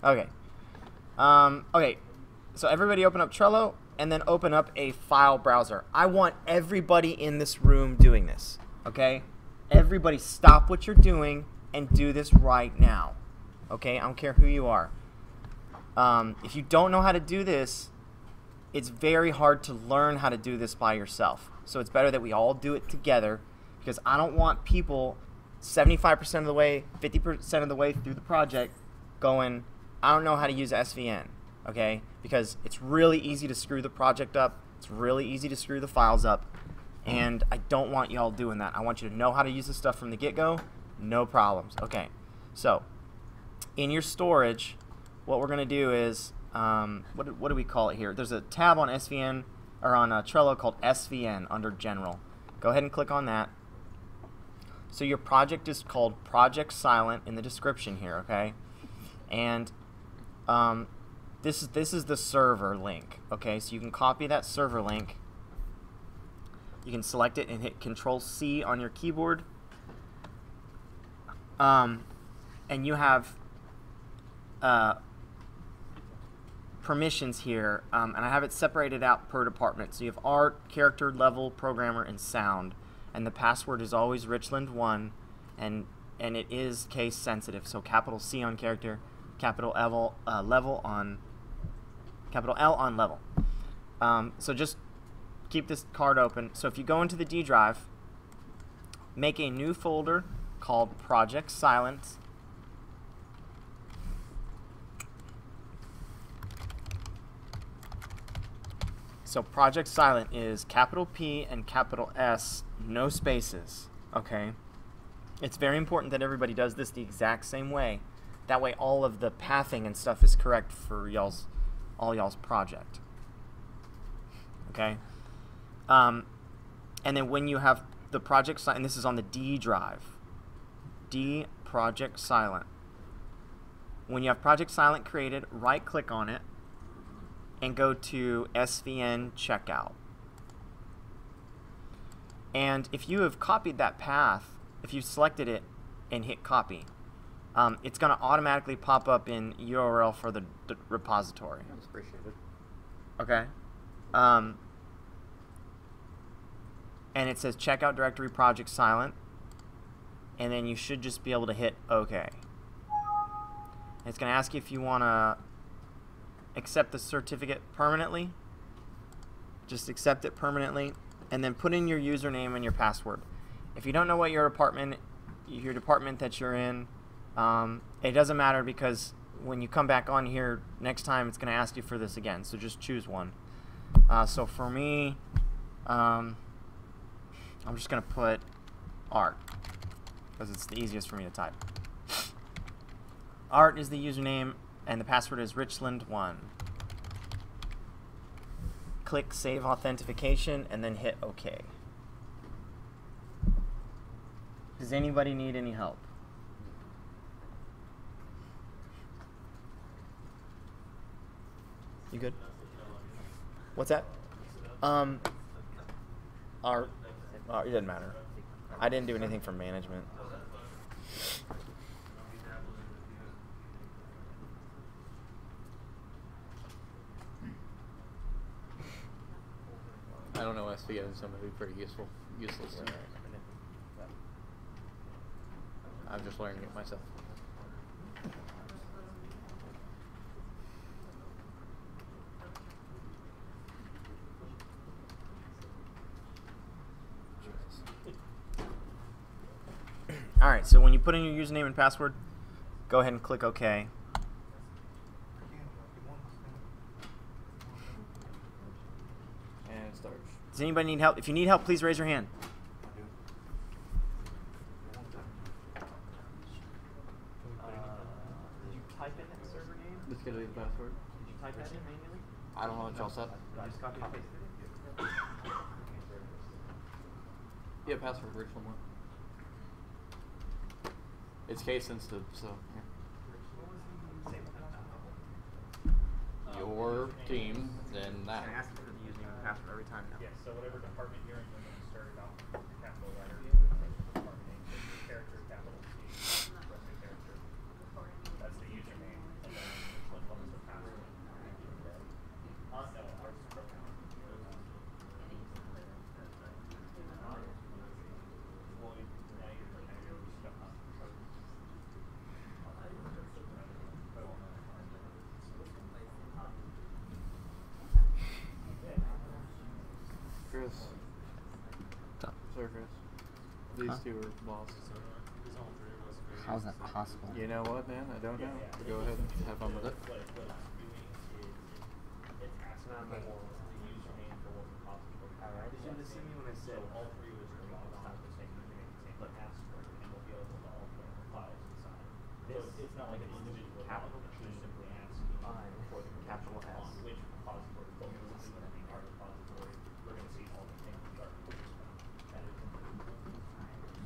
Okay. Okay. So everybody open up Trello and then open up a file browser. I want everybody in this room doing this. Okay? Everybody stop what you're doing and do this right now. Okay? I don't care who you are. If you don't know how to do this, it's very hard to learn how to do this by yourself. So it's better that we all do it together, because I don't want people 75% of the way, 50% of the way through the project going, I don't know how to use SVN, okay? Because it's really easy to screw the project up. It's really easy to screw the files up, and I don't want y'all doing that. I want you to know how to use this stuff from the get-go, no problems. Okay, so in your storage, what we're going to do is, what do we call it here? There's a tab on SVN, or on Trello called SVN under General. Go ahead and click on that. So your project is called Project Silent in the description here, okay? And this is the server link, okay? So you can copy that server link. You can select it and hit Control-C on your keyboard. And you have permissions here, and I have it separated out per department. So you have art, character, level, programmer, and sound. And the password is always Richland1, and it is case sensitive. So capital C on character, capital L on level. So just keep this card open. So if you go into the D drive, make a new folder called Project Silent. So Project Silent is capital P and capital S, no spaces, okay? It's very important that everybody does this the exact same way. That way all of the pathing and stuff is correct for all y'all's project, okay? And then when you have the Project Silent, and this is on the D drive, D Project Silent. When you have Project Silent created, right-click on it, and go to Svn Checkout. And if you have copied that path, if you selected it and hit copy, it's going to automatically pop up in URL for the repository. That's appreciated. Okay. And it says Checkout Directory Project Silent, and then you should just be able to hit OK. And it's going to ask you if you want to accept the certificate permanently. Just accept it permanently, and then put in your username and your password. If you don't know what your department that you're in, it doesn't matter, because when you come back on here next time, it's going to ask you for this again. So just choose one. So for me, I'm just going to put art, because it's the easiest for me to type. Art is the username, and the password is Richland1. Click Save Authentication, and then hit OK. Does anybody need any help? You good? What's that? Art. Oh, it doesn't matter. I didn't do anything for management. I don't know SVN, so it might be pretty useless to me. I'm just learning it myself. Alright, so when you put in your username and password, go ahead and click OK. And it starts. Does anybody need help? If you need help, please raise your hand. Did you type in that server name? Let's get the password. Did you type that in manually? I don't know what y'all said. I just copied and pasted it? Yeah, password original one. It's case sensitive, so yeah. Your team, then that. I ask you for the username and password every time now. Yes, so whatever department you're in, you're going to start it off with capital letter, department name, character, capital C, rest of character. That's the username. And then Chris. So- Sir Chris. These Huh? two are bosses. How's that possible? You know what, man? I don't know. Go ahead and have fun with it. What it's doing is it's asking for the username for what repository. Alright. Did you listen to me when I said So all three users are logged on with the same username, same password, and we'll be able to all put the files inside. So it's not like an individual capital T simply asking for the capital S. on which repository goes to our repository. We're going to see all the things we are producing. And it's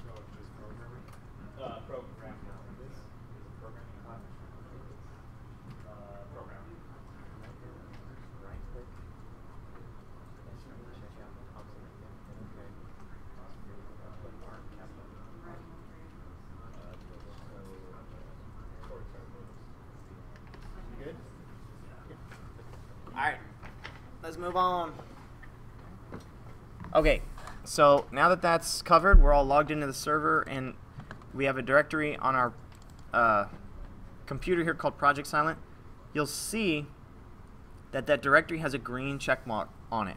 So it's just programming? programming. This is programming class. Programming. Right click. Svn Checkout comes in again. Okay. Good? Alright. Let's move on. Okay. So now that that's covered, we're all logged into the server and we have a directory on our computer here called Project Silent. You'll see that that directory has a green check mark on it.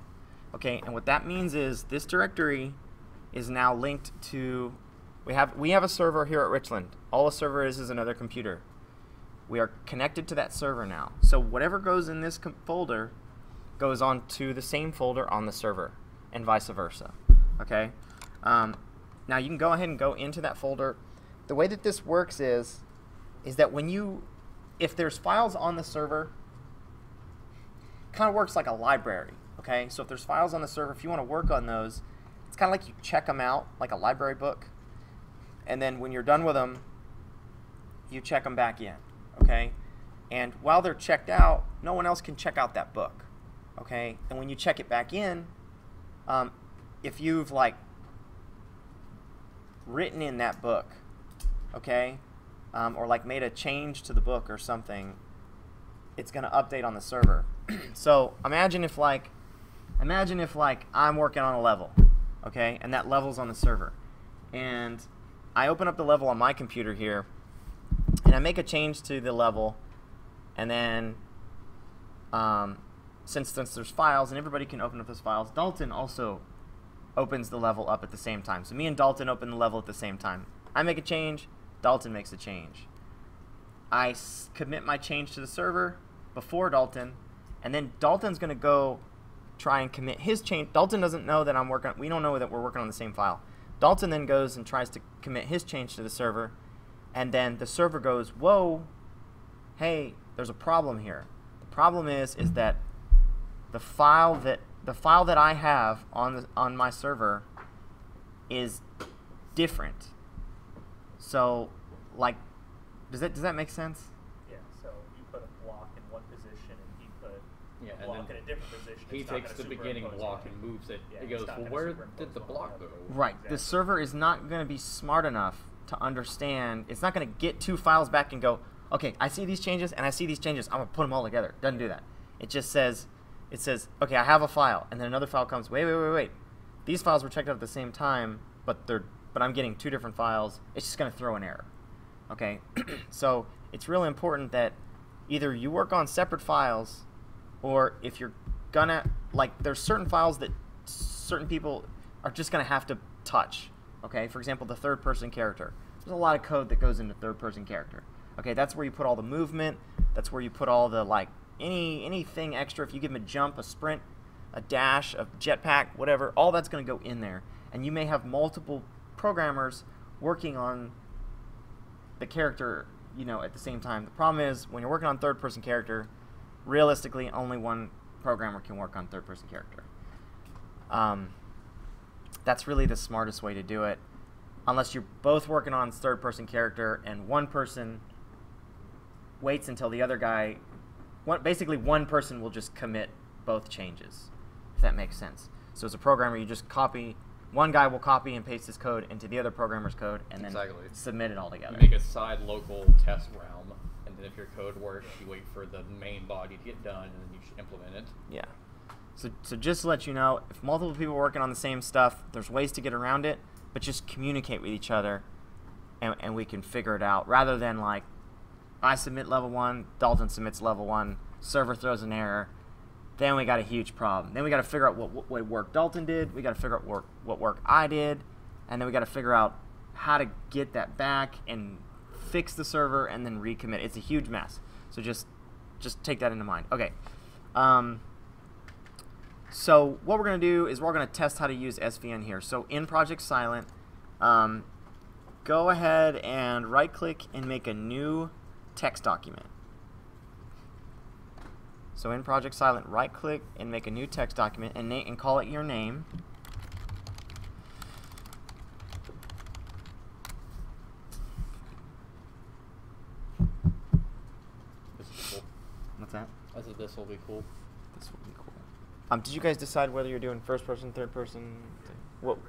Okay, and what that means is this directory is now linked to, we have a server here at Richland. All a server is another computer. We are connected to that server now. So whatever goes in this folder goes on to the same folder on the server and vice versa. Okay, now you can go ahead and go into that folder. The way that this works is that when you, if there's files on the server, kind of works like a library. Okay, so if there's files on the server, if you want to work on those, it's kind of like you check them out like a library book, and then when you're done with them, you check them back in. Okay, and while they're checked out, no one else can check out that book. Okay, and when you check it back in, if you've like written in that book, okay, or like made a change to the book or something, it's going to update on the server. So imagine if like I'm working on a level, okay, and that level's on the server, and I open up the level on my computer here, and I make a change to the level, and then since there's files and everybody can open up those files, Dalton also opens the level up at the same time. So me and Dalton open the level at the same time. I make a change, Dalton makes a change. I commit my change to the server before Dalton, and then Dalton's going to go try and commit his change. Dalton doesn't know that we don't know that we're working on the same file. Dalton then goes and tries to commit his change to the server, and then the server goes, whoa, hey, there's a problem here. The problem is that the file that I have on my server is different. So, like, does that make sense? Yeah, so you put a block in one position and he put Yeah, a and block then in a different position. he It's not takes gonna the beginning superimpose block on and it. moves it. Yeah, He it's goes, not well, gonna where superimpose did the on block the go? other. Right. Exactly. The server is not going to be smart enough to understand. It's not going to get two files back and go, okay, I see these changes and I see these changes. I'm going to put them all together. It doesn't do that. It just says, okay, I have a file, and then another file comes. Wait. These files were checked out at the same time, but I'm getting two different files. It's just going to throw an error. Okay. So it's really important that either you work on separate files, or if you're gonna, like, there's certain files that certain people are just gonna have to touch. Okay, for example, the third-person character. There's a lot of code that goes into third-person character. Okay, that's where you put all the movement. That's where you put all the, like, anything extra. If you give them a jump, a sprint, a dash, a jetpack, whatever, all that's gonna go in there. And you may have multiple programmers working on the character, at the same time. The problem is, when you're working on third-person character, realistically, only one programmer can work on third-person character. That's really the smartest way to do it, unless you're both working on third-person character and one person waits until the other guy. Basically, one person will just commit both changes, if that makes sense. So as a programmer, you just copy. One guy will copy and paste his code into the other programmer's code, and then submit it all together. You make a side local test realm, and then if your code works, you wait for the main body to get done, and then you should implement it. Yeah. So just to let you know, if multiple people are working on the same stuff, there's ways to get around it, but just communicate with each other, and we can figure it out, rather than like, I submit level 1, Dalton submits level 1, server throws an error, then we got a huge problem. Then we got to figure out what work Dalton did. We got to figure out what work I did, and then we got to figure out how to get that back and fix the server and then recommit. It's a huge mess. So just take that into mind. Okay. So what we're going to do is we're going to test how to use SVN here. So in Project Silent, go ahead and right-click and make a new text document. So in Project Silent, right-click and make a new text document and call it your name. This is cool. What's that? I said this will be cool. This will be cool. Did you guys decide whether you're doing first person, third person? What?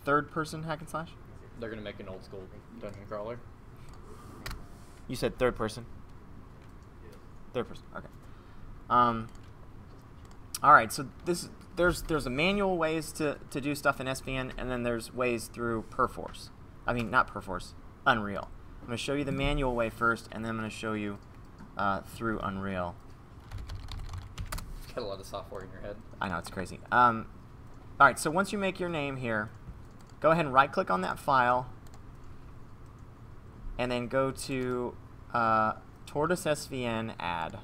Third person hack and slash? They're gonna make an old school dungeon crawler. You said third person. Third person. Okay. All right. So there's a manual ways to do stuff in SVN, and then there's ways through Perforce. I mean, not Perforce. Unreal. I'm going to show you the manual way first, and then I'm going to show you through Unreal. Got a lot of software in your head. I know, it's crazy. All right. So once you make your name here, go ahead and right-click on that file, and then go to Tortoise Svn Add.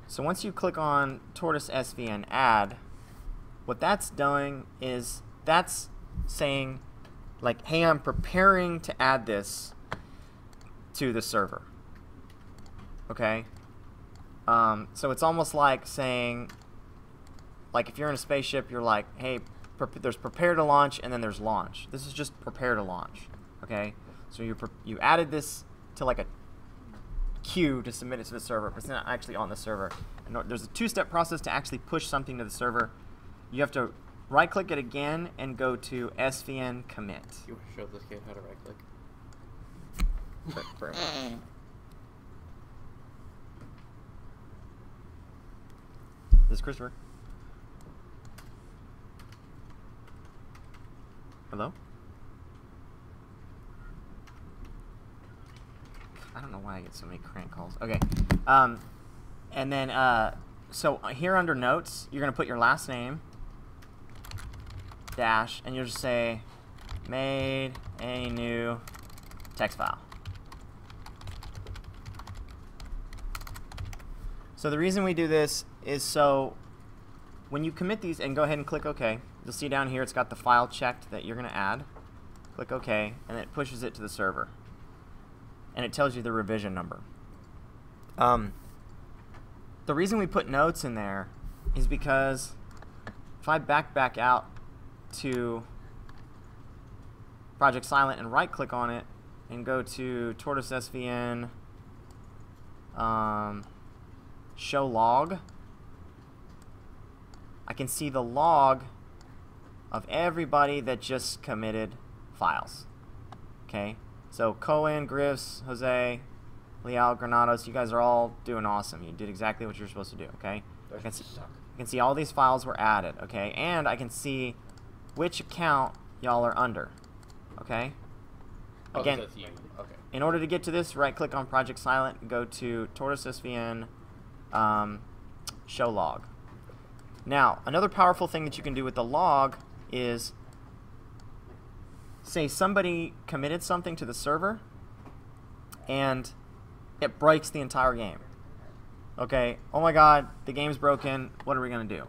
So once you click on Tortoise Svn Add, what that's doing is that's saying, like, hey, I'm preparing to add this to the server. Okay? So it's almost like saying, like, if you're in a spaceship, you're like, hey, there's prepare to launch, and then there's launch. This is just prepare to launch. Okay? So you added this to, like, a queue to submit it to the server, but it's not actually on the server. And there's a two-step process to actually push something to the server. You have to right-click it again and go to SVN commit. You want to show this kid how to right-click? This is Christopher. Hello? I don't know why I get so many crank calls. Okay. And then, so here under notes, you're going to put your last name, dash, and you'll just say, made a new text file. So the reason we do this is so when you commit these, and go ahead and click OK, you'll see down here it's got the file checked that you're going to add. Click OK, and it pushes it to the server. And it tells you the revision number. The reason we put notes in there is because if I back out to Project Silent and right-click on it and go to Tortoise Svn show log, I can see the log of everybody that just committed files. Okay? So Cohen, Griffs, Jose, Leal, Granados, you guys are all doing awesome. You did exactly what you're supposed to do, okay? I can see all these files were added, okay? And I can see which account y'all are under, okay? Oh, Again, that's you. Okay. in order to get to this, right-click on Project Silent and go to Tortoise Svn show log. Now, another powerful thing that you can do with the log is, say somebody committed something to the server and it breaks the entire game. Okay, oh my god, the game's broken, what are we going to do?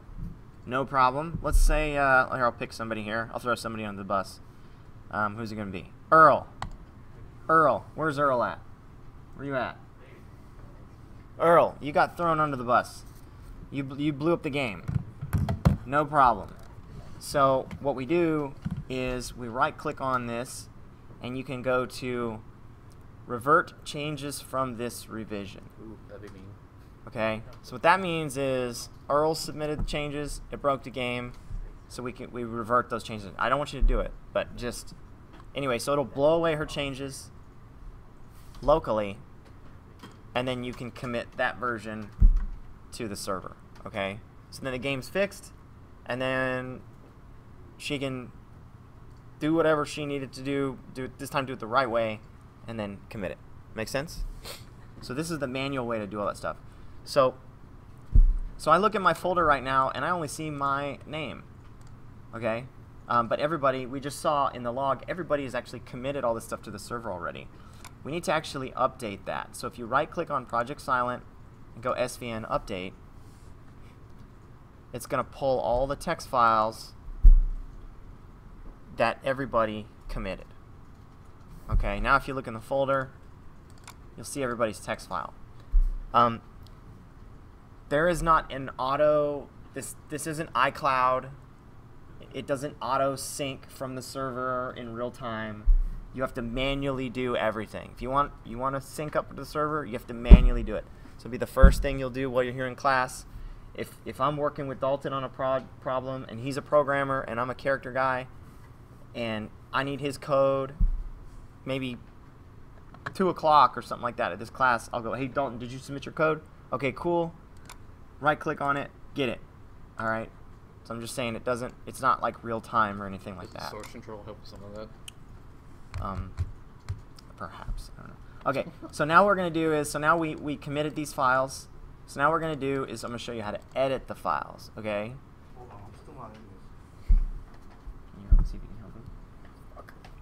No problem. Let's say, here, I'll pick somebody here. I'll throw somebody on the bus. Who's it going to be? Earl. Earl, where's Earl at? Where you at? Earl, you got thrown under the bus. You blew up the game. No problem. So what we do is we right-click on this, and you can go to Revert Changes from this revision. Ooh, that'd be mean. Okay, so what that means is Earl submitted changes, it broke the game, so we revert those changes. I don't want you to do it, but just anyway, so it'll blow away her changes locally, and then you can commit that version to the server. Okay, so then the game's fixed, and then she can do whatever she needed to do. This time do it the right way, and then commit it. Make sense? So this is the manual way to do all that stuff. So I look at my folder right now, and I only see my name. Okay? But everybody, we just saw in the log, everybody has actually committed all this stuff to the server already. We need to actually update that. So if you right-click on Project Silent and go SVN Update, it's going to pull all the text files that everybody committed. Okay, now if you look in the folder, you'll see everybody's text file. There is not an auto, this isn't iCloud. It doesn't auto sync from the server in real time. You have to manually do everything. If you want to sync up to the server, you have to manually do it. So it'll be the first thing you'll do while you're here in class. If I'm working with Dalton on a problem and he's a programmer and I'm a character guy and I need his code, maybe 2 o'clock or something like that at this class, I'll go, hey Dalton, did you submit your code? Okay, cool. Right click on it, get it. All right. So I'm just saying it's not like real time or anything like that. Source control help with some of that. Perhaps, I don't know. Okay, so now what we're going to do is, so now we committed these files. So now what we're going to do is I'm going to show you how to edit the files, okay? Hold on, I'm still not in this. Can you see if you can help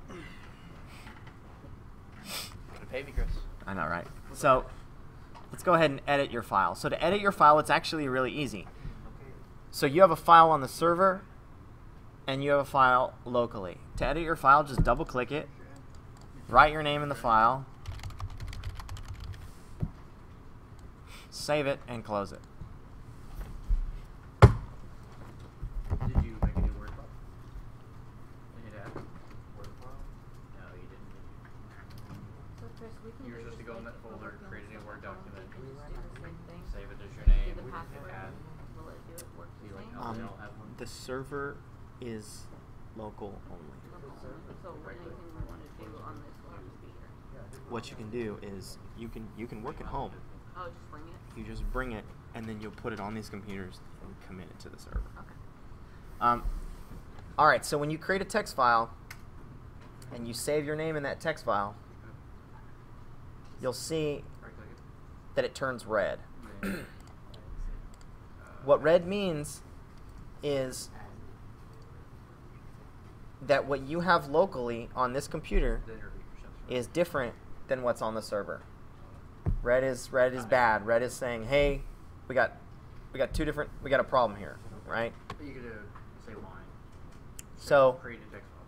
him? Gotta pay me, Chris. I know, right? So let's go ahead and edit your file. So to edit your file, it's actually really easy. So you have a file on the server, and you have a file locally. To edit your file, just double-click it, write your name in the file, save it, and close it. Did you make a new Word file? In it add Word file? No, you didn't. So Chris, we can You were do supposed to this go in like that folder, public create a new notes Word dot com, document, we can just do the same thing. save it as your Do name, the hit password. add. Will it do it work the See, like, same? how they all have one. The server is local only. So anything we want to do on this will have to be here. What you can do is you can work at home. Oh, just bring it? You just bring it, and then you'll put it on these computers and commit it to the server. Okay. All right, so when you create a text file and you save your name in that text file, you'll see Right-click it. that it turns red. Yeah. What red means is that what you have locally on this computer Then repeat yourself. is different than what's on the server. Red is bad. Red is saying, hey, we got a problem here, right? You could say line. So Create a text file.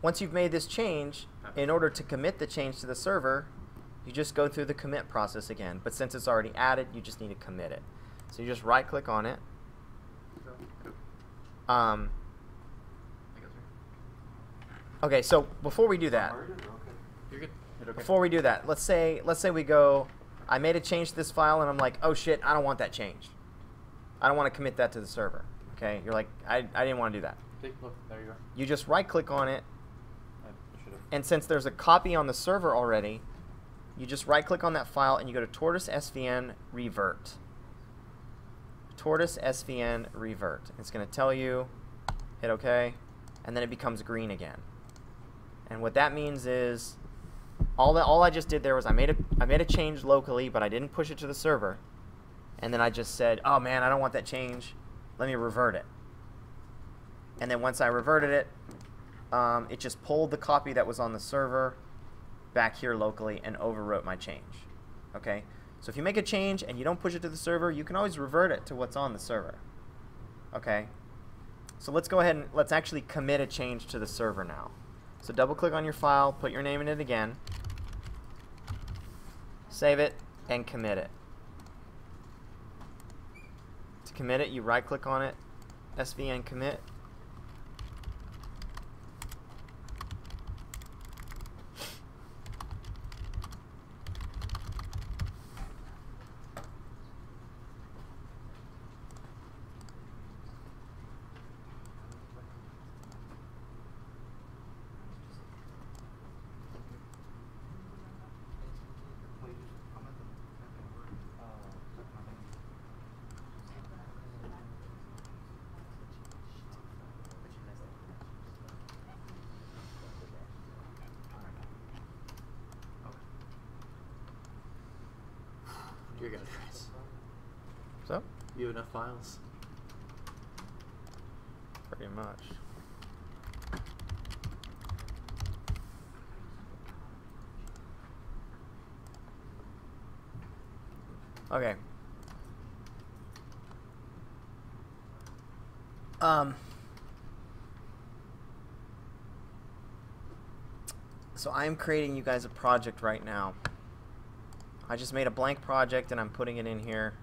once you've made this change, in order to commit the change to the server, you just go through the commit process again. But since it's already added, you just need to commit it. So you just right click on it. I guess Okay, so before we do that, You're good. Hit OK. before we do that, let's say we go, I made a change to this file and I'm like, oh shit, I don't want that change. I don't want to commit that to the server. Okay, you're like, I didn't want to do that. See, look, there you go. You just right click on it, I should have. and since there's a copy on the server already, you just right click on that file and you go to Tortoise Svn Revert. Tortoise Svn Revert. It's going to tell you, hit OK, and then it becomes green again. And what that means is, all I just did there was I made a change locally, but I didn't push it to the server. And then I just said, oh man, I don't want that change. Let me revert it. And then once I reverted it, it just pulled the copy that was on the server back here locally and overwrote my change. Okay? So if you make a change and you don't push it to the server, you can always revert it to what's on the server. Okay? So let's go ahead and let's actually commit a change to the server now. So double click on your file, put your name in it again, save it, and commit it. To commit it, you right click on it, SVN commit. You're good, Chris. So, You have enough files? pretty much. Okay. So I'm creating you guys a project right now. I just made a blank project and I'm putting it in here.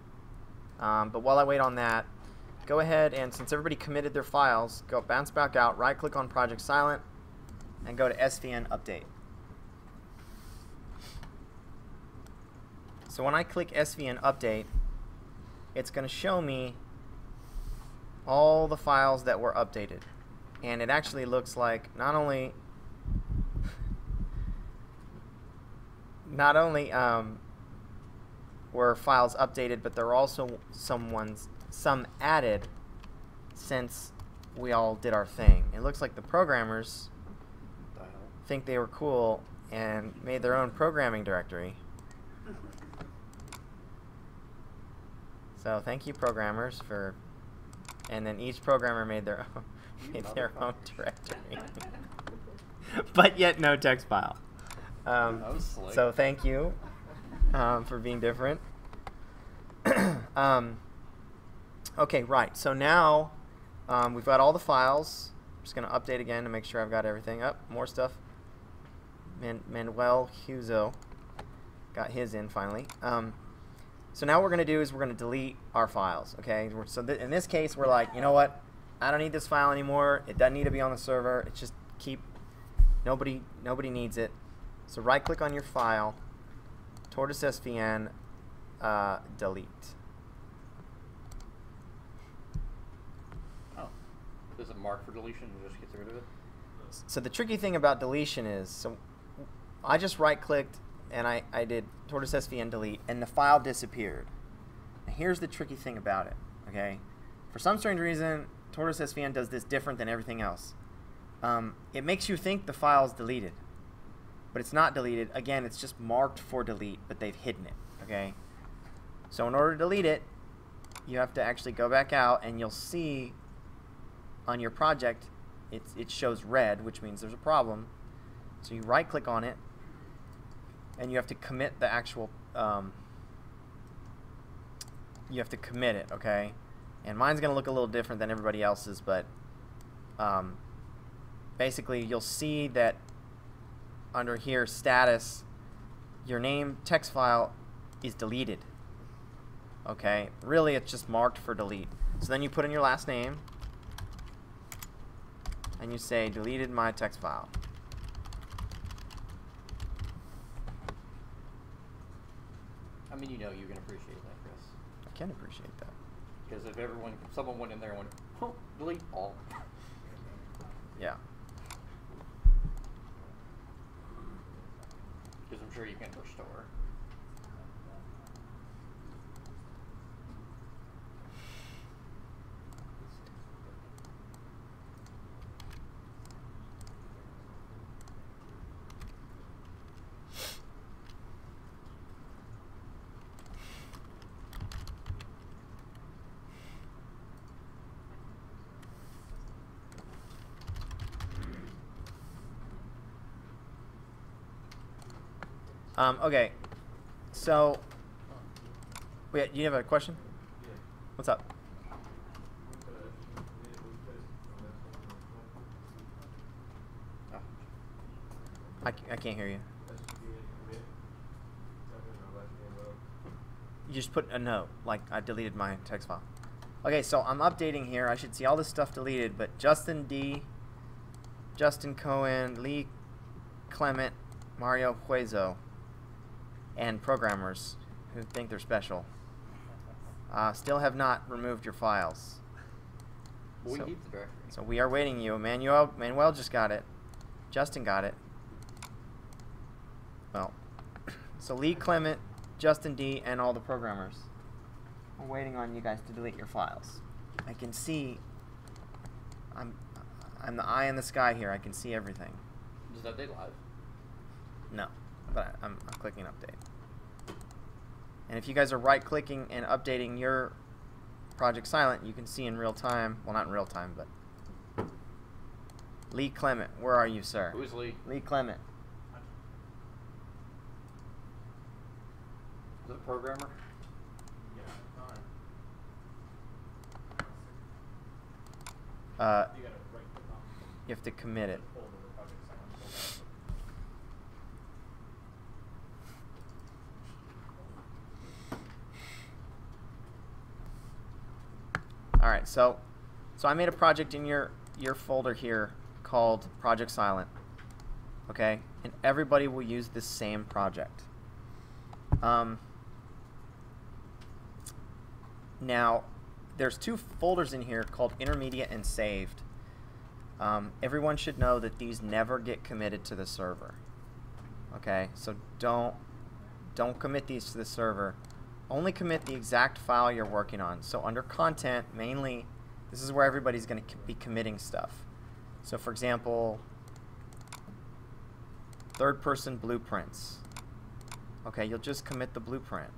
But while I wait on that, go ahead and, since everybody committed their files, go bounce back out, right click on Project Silent, and go to SVN Update. So when I click SVN Update, it's going to show me all the files that were updated. And it actually looks like not only were files updated, but there are also some added since we all did our thing. It looks like the programmers think they were cool and made their own programming directory. So thank you, programmers, for. And then each programmer made their own directory, but yet no text file. That was slick. So thank you for being different. Okay, right. So now we've got all the files. I'm just going to update again to make sure I've got everything up. More stuff. Manuel Huzo got his in finally. So now what we're going to do is we're going to delete our files. Okay. So in this case, we're like, you know what? I don't need this file anymore. It doesn't need to be on the server. It's just nobody needs it. So right click on your file, Tortoise Svn, delete. Oh. Does it mark for deletion and just gets rid of it? So the tricky thing about deletion is, so I just right clicked and I did Tortoise Svn delete and the file disappeared. Now here's the tricky thing about it, okay? For some strange reason, Tortoise Svn does this different than everything else. It makes you think the file's deleted, but it's not deleted. Again, it's just marked for delete, but they've hidden it, okay? So in order to delete it, you have to actually go back out and you'll see on your project it shows red, which means there's a problem. So you right click on it and you have to commit the actual you have to commit it, okay? And mine's gonna look a little different than everybody else's, but basically you'll see that under here, status, your name text file is deleted. Okay, really it's just marked for delete. So then you put in your last name and you say deleted my text file. I mean, you know you can appreciate that, Chris. I can appreciate that. Because if someone went in there and went, oh, delete all. Yeah. Because I'm sure you can restore. Okay, so, wait, you have a question? Yeah. What's up? Oh. I can't hear you. You just put a note, like I deleted my text file. Okay, so I'm updating here. I should see all this stuff deleted, but Justin D, Justin Cohen, Lee Clement, Mario Huezo, and programmers who think they're special still have not removed your files. Well, we So- keep the directory. So we are waiting you. Manuel just got it. Justin got it. Well, so Lee Clement, Justin D, and all the programmers. I'm waiting on you guys to delete your files. I can see. I'm the eye in the sky here. I can see everything. Does that update live? No, but I'm clicking update. And if you guys are right-clicking and updating your Project Silent, you can see in real time, well, not in real time, but Lee Clement, where are you, sir? Who's Lee? Lee Clement. Is it a programmer? Yeah, fine. You gotta right click on You have to commit it. the folder, the Project Silent folder. All right, so I made a project in your folder here called Project Silent, okay? And everybody will use this same project. Now, there's two folders in here called Intermediate and Saved. Everyone should know that these never get committed to the server, okay? So don't commit these to the server. Only commit the exact file you're working on. So under content, mainly, this is where everybody's going to be committing stuff. So for example, third-person blueprints. Okay, you'll just commit the blueprint.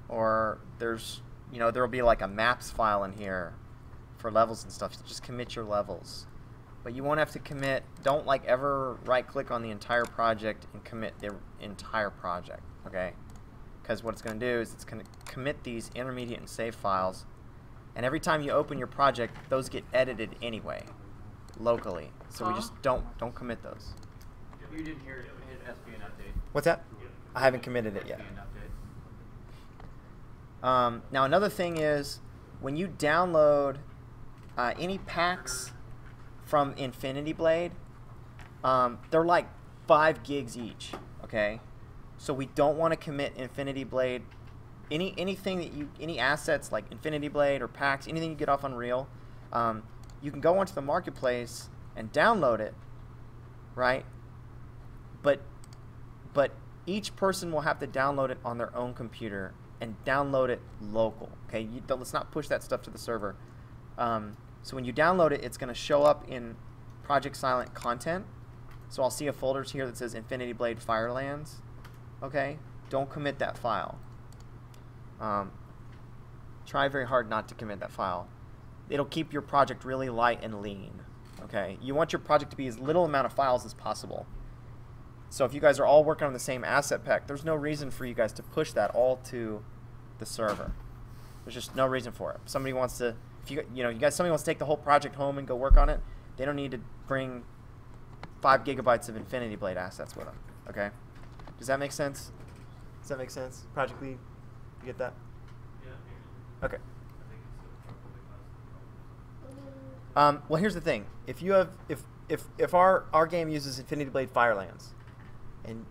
Or there's, you know, there will be like a maps file in here for levels and stuff. So just commit your levels. But you won't have to commit, don't like ever right-click on the entire project and commit the entire project, okay? Because what it's going to do is it's going to commit these intermediate and save files, and every time you open your project, those get edited anyway, locally. So we just don't commit those. You didn't hear hit SVN update. What's that? I haven't committed it yet. SVN update. Now another thing is when you download any packs from Infinity Blade, they're like 5 gigs each, okay? So we don't want to commit Infinity Blade, anything that any assets like Infinity Blade or packs, anything you get off Unreal, you can go onto the marketplace and download it, right? But each person will have to download it on their own computer and download it local, okay? Let's not push that stuff to the server. So when you download it, it's going to show up in Project Silent content. So I'll see a folder here that says Infinity Blade Firelands. Okay, don't commit that file. Try very hard not to commit that file. It'll keep your project really light and lean. Okay, you want your project to be as little amount of files as possible. So if you guys are all working on the same asset pack, there's no reason for you guys to push that all to the server. There's just no reason for it. If somebody wants to, somebody wants to take the whole project home and go work on it, they don't need to bring 5 gigabytes of Infinity Blade assets with them. Okay. Does that make sense? Does that make sense? Project Lead, you get that? Yeah. Okay. Well, here's the thing. If you have, if our game uses Infinity Blade Firelands, and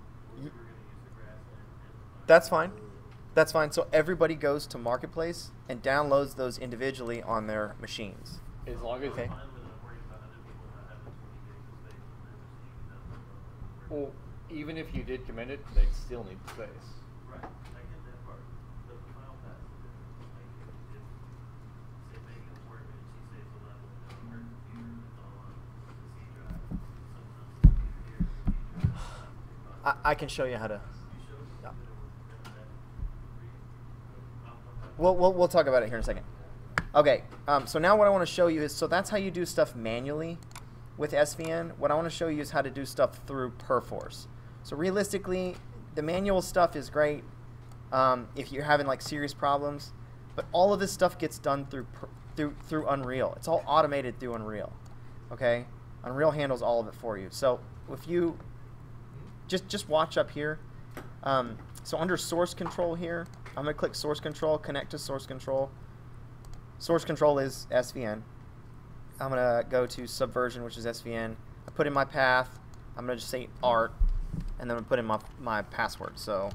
that's fine. That's fine. So everybody goes to Marketplace and downloads those individually on their machines. As long as Okay. Well, even if you did commit it, they'd still need space. Right, I get that part. The file path is different. Like, if, say Megan's working and she saves a level on her computer, it's all on the C drive. Someone else's computer here, the B drive. I can show you how to. You showed me Yeah. I'll We'll talk about it here in a second. Okay, so now what I want to show you is, so that's how you do stuff manually with SVN. What I want to show you is how to do stuff through Perforce. So realistically, the manual stuff is great if you're having like serious problems, but all of this stuff gets done through Unreal. It's all automated through Unreal. Okay, Unreal handles all of it for you. So if you just watch up here. So under source control here, I'm going to click source control, connect to source control. Source control is SVN. I'm going to go to subversion, which is SVN. I put in my path. I'm going to just say art, and then I'm going to put in my password. So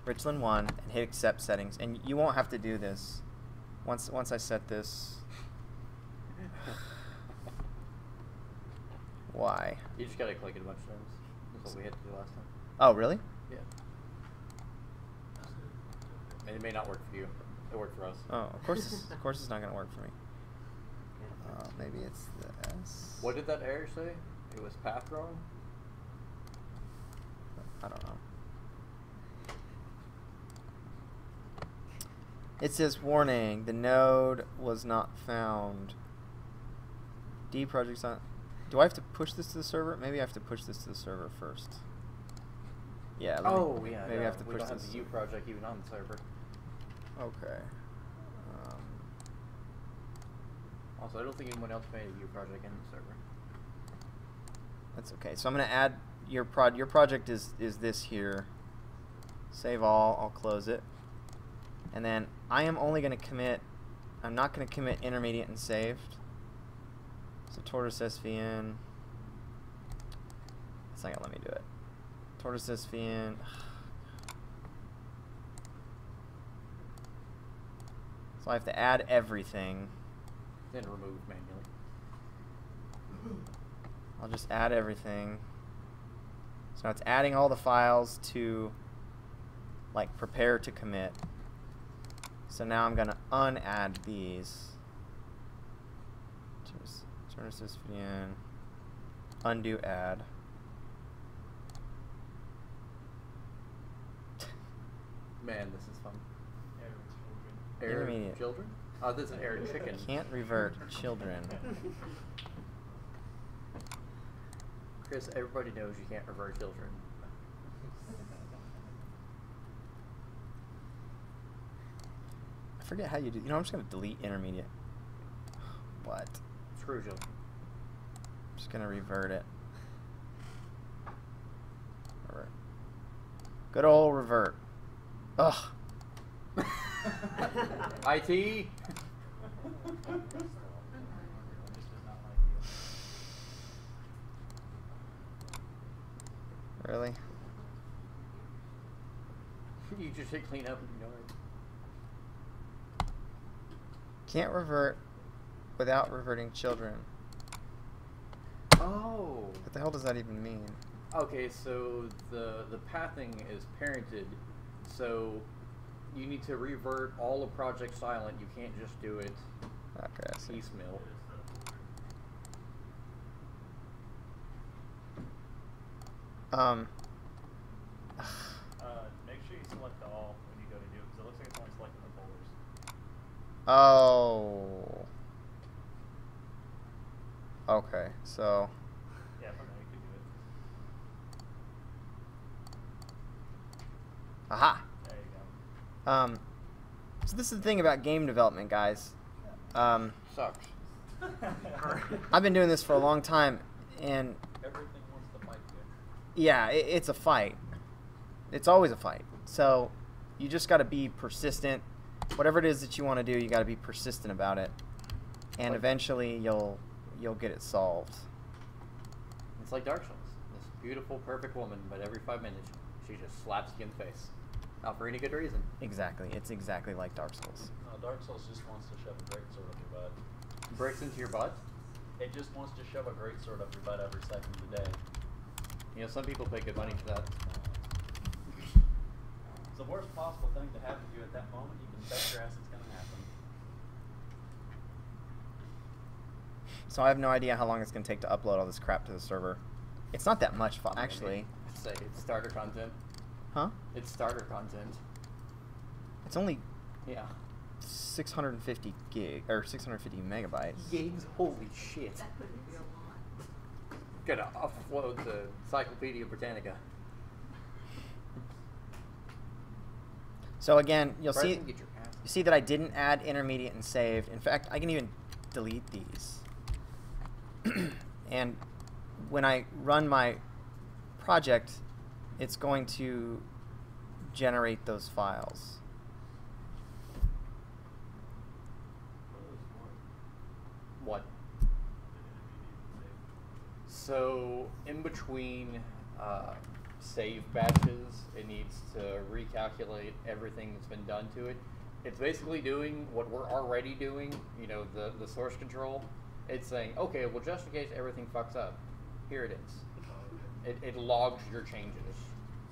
Richland1, and hit accept settings. And you won't have to do this once I set this. Why? You just gotta click it a bunch of times. That's what we had to do last time. Oh, really? Yeah. It may not work for you. It worked for us. Oh, of course it's not going to work for me. Maybe it's the S. What did that error say? It was path wrong? I don't know. It says warning, the node was not found. D project's on. Do I have to push this to the server? Maybe I have to push this to the server first. Yeah. Maybe I have to push we don't have this. the U project even on the server. Okay. Also, I don't think anyone else made a U project in the server. That's okay. So I'm gonna add your project is this here. Save all. I'll close it. And then I am only gonna commit. I'm not gonna commit intermediate and saved. So Tortoise Svn. It's not gonna let me do it. Tortoise Svn. So I have to add everything. Then remove manually. I'll just add everything. So now it's adding all the files to like prepare to commit. So now I'm gonna unadd these. Tortoise Svn. Undo add. Man, this is fun. Intermediate. Children? Oh, this is air chicken. Can't revert children. Chris, everybody knows you can't revert children. I forget how you do. You know, I'm just gonna delete intermediate. What? Screw children. I'm just gonna revert it. Revert. Good old revert. Ugh. IT. Really? You just hit clean up and ignore it. Can't revert without reverting children. Oh. What the hell does that even mean? Okay, so the pathing is parented, so you need to revert all of Project Silent. You can't just do it Okay, I see. piecemeal. Make sure you select all when you go to do it, because it looks like it's only selecting the folders. Oh. Okay, so Yeah, for now you can do it. aha. There you go. So this is the thing about game development, guys. Sucks. I've been doing this for a long time, and Everything wants to fight yeah, it's a fight. It's always a fight. So you just got to be persistent. Whatever it is that you want to do, you got to be persistent about it, and eventually you'll get it solved. It's like Dark Souls. This beautiful, perfect woman, but every 5 minutes she just slaps you in the face. Not for any good reason. Exactly. It's exactly like Dark Souls. Dark Souls just wants to shove a greatsword up your butt. Breaks into your butt. It just wants to shove a greatsword up your butt every second of the day. You know, some people pay good money for that. It's the worst possible thing to happen to you at that moment. You can bet your ass it's going to happen. So I have no idea how long it's going to take to upload all this crap to the server. It's not that much fun, actually. Say it's starter content. Huh? It's starter content. It's only Yeah. 650 gig or 650 megabytes. Gigs? Holy shit. That couldn't be a lot. Gonna upload the Encyclopedia Britannica. So again, you'll see Preston, get your ass. you see that I didn't add intermediate and saved. In fact, I can even delete these. And when I run my project, it's going to generate those files. What? So, in between save batches, it needs to recalculate everything that's been done to it. It's basically doing what we're already doing, you know, the source control. It's saying, okay, well, just in case everything fucks up, here it is. It logs your changes.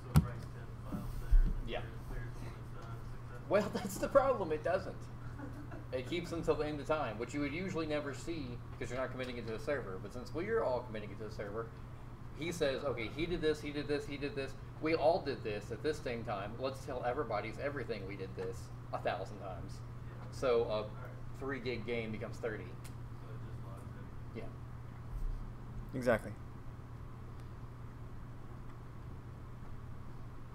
So it writes 10 files there, and then Yeah. clears when it's done successfully. Well, that's the problem. It doesn't. It keeps them till the end of time, which you would usually never see because you're not committing it to the server. But since we're all committing it to the server, he says, okay, he did this, he did this, he did this. We all did this at this same time. Let's tell everybody's everything we did this 1,000 times. So a 3 gig game becomes 30. Yeah. Exactly.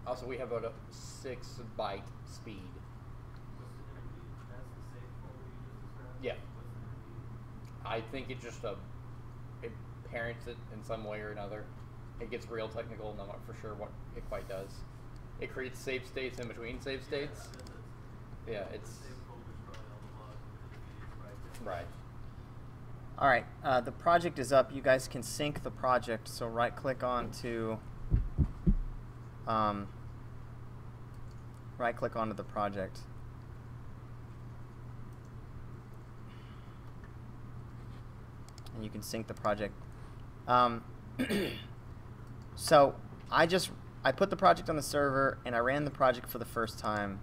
Also, we have about a 6 byte speed. Yeah. I think it just it parents it in some way or another. It gets real technical, and I'm not for sure what it quite does. It creates save states in between save states. Yeah, it's right. All right, the project is up. You guys can sync the project. So right-click onto the project. And you can sync the project. So I put the project on the server and I ran the project for the first time.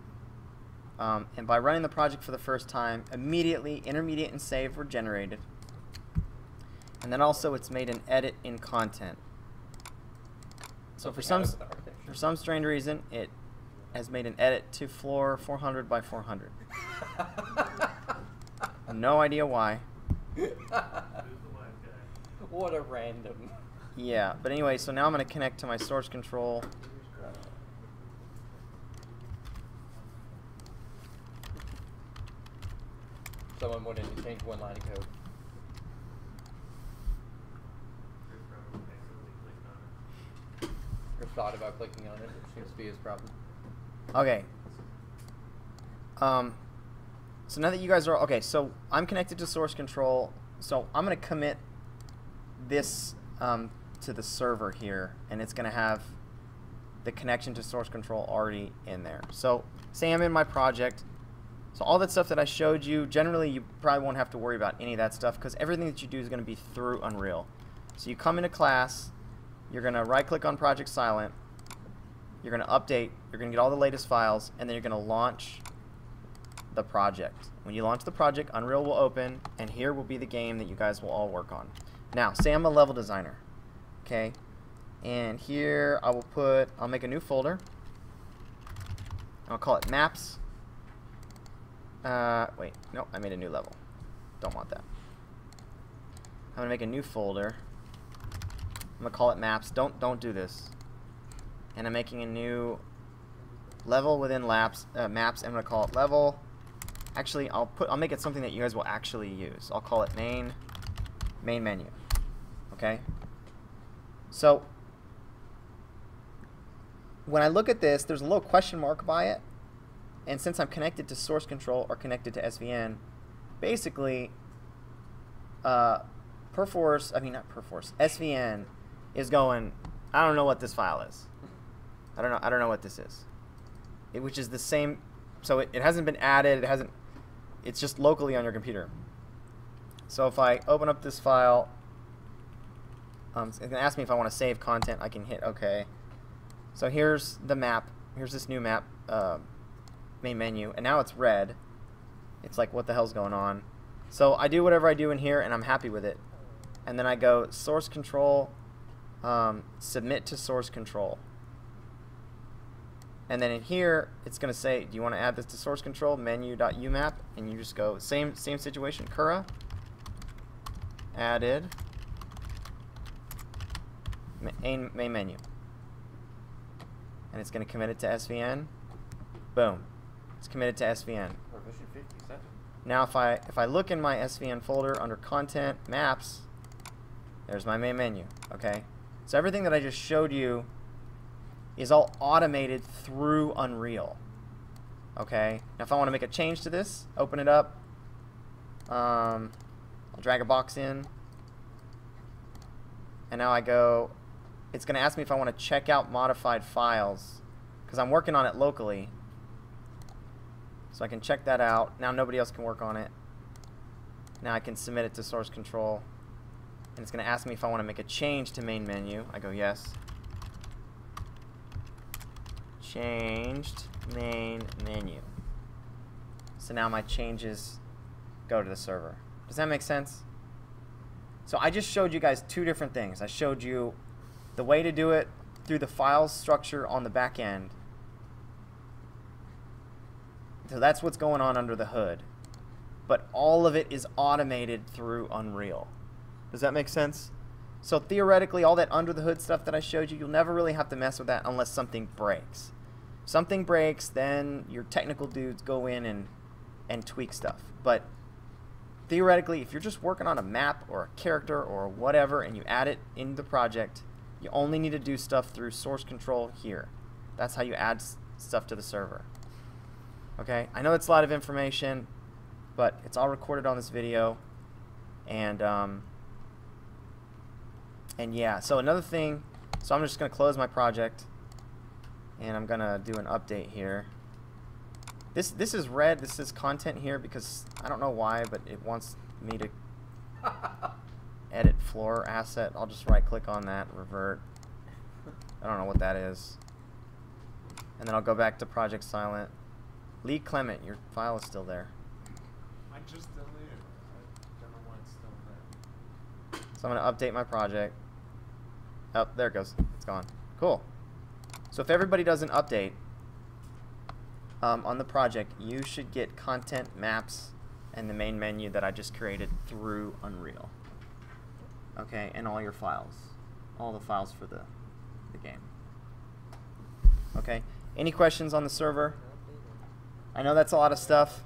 And by running the project for the first time, immediately intermediate and save were generated. And then also it's made an edit in content. So for some strange reason, it has made an edit to floor 400 by 400. No idea why. What a random. Yeah, but anyway, so now I'm going to connect to my source control. Someone wanted to change one line of code. Or thought about clicking on it, which seems to be his problem. Okay. So now that you guys are okay, so I'm connected to source control. So I'm going to commit this to the server here, and it's going to have the connection to source control already in there. So say I'm in my project. So all that stuff that I showed you, generally you probably won't have to worry about any of that stuff because everything that you do is going to be through Unreal. So you come into class, you're going to right-click on Project Silent, you're going to update, you're going to get all the latest files, and then you're going to launch the project. When you launch the project, Unreal will open, and here will be the game that you guys will all work on. Now, say I'm a level designer, okay? And here I'll make a new folder. I'll call it Maps. Wait, no, I made a new level. Don't want that. I'm gonna make a new folder. I'm gonna call it Maps. Don't do this. And I'm making a new level within Maps. I'm gonna call it Level. Actually, I'll make it something that you guys will actually use. I'll call it Main Menu. Okay. So when I look at this, there's a little question mark by it. And since I'm connected to source control or connected to SVN, basically, SVN is going, I don't know what this file is. I don't know what this is. Which is the same, so it hasn't been added, it's just locally on your computer. So if I open up this file, it's going to ask me if I want to save content. I can hit OK. So here's the map. Here's this new map. Main menu, and now it's red. It's like, what the hell's going on? So I do whatever I do in here and I'm happy with it, and then I go source control, submit to source control, and then in here it's gonna say, do you want to add this to source control? Menu.umap, and you just go same situation, Cura added main menu, and it's gonna commit it to SVN. Boom. It's committed to SVN. Revision 57. Now if I look in my SVN folder under Content, Maps, there's my main menu. Okay? So everything that I just showed you is all automated through Unreal. Okay? Now if I want to make a change to this, open it up. I'll drag a box in. And now I go, it's going to ask me if I want to check out modified files because I'm working on it locally. So I can check that out. Now nobody else can work on it. Now I can submit it to source control. And it's going to ask me if I want to make a change to main menu. I go yes. Changed main menu. So now my changes go to the server. Does that make sense? So I just showed you guys two different things. I showed you the way to do it through the files structure on the back end. So that's what's going on under the hood. But all of it is automated through Unreal. Does that make sense? So theoretically, all that under the hood stuff that I showed you, you'll never really have to mess with that unless something breaks. If something breaks, then your technical dudes go in and tweak stuff. But theoretically, if you're just working on a map or a character or whatever and you add it in the project, you only need to do stuff through source control here. That's how you add stuff to the server. Okay, I know it's a lot of information, but it's all recorded on this video. And yeah, so another thing, so I'm just going to close my project and I'm going to do an update here. This is red, this is content here because I don't know why, but it wants me to edit floor asset. I'll just right click on that, revert. I don't know what that is. And then I'll go back to Project Silent. Lee Clement, your file is still there. I just deleted it. I don't know why it's still there. So I'm going to update my project. Oh, there it goes. It's gone. Cool. So if everybody does an update on the project, you should get content, maps, and the main menu that I just created through Unreal. Okay, and all your files. All the files for the game. Okay, any questions on the server? I know that's a lot of stuff.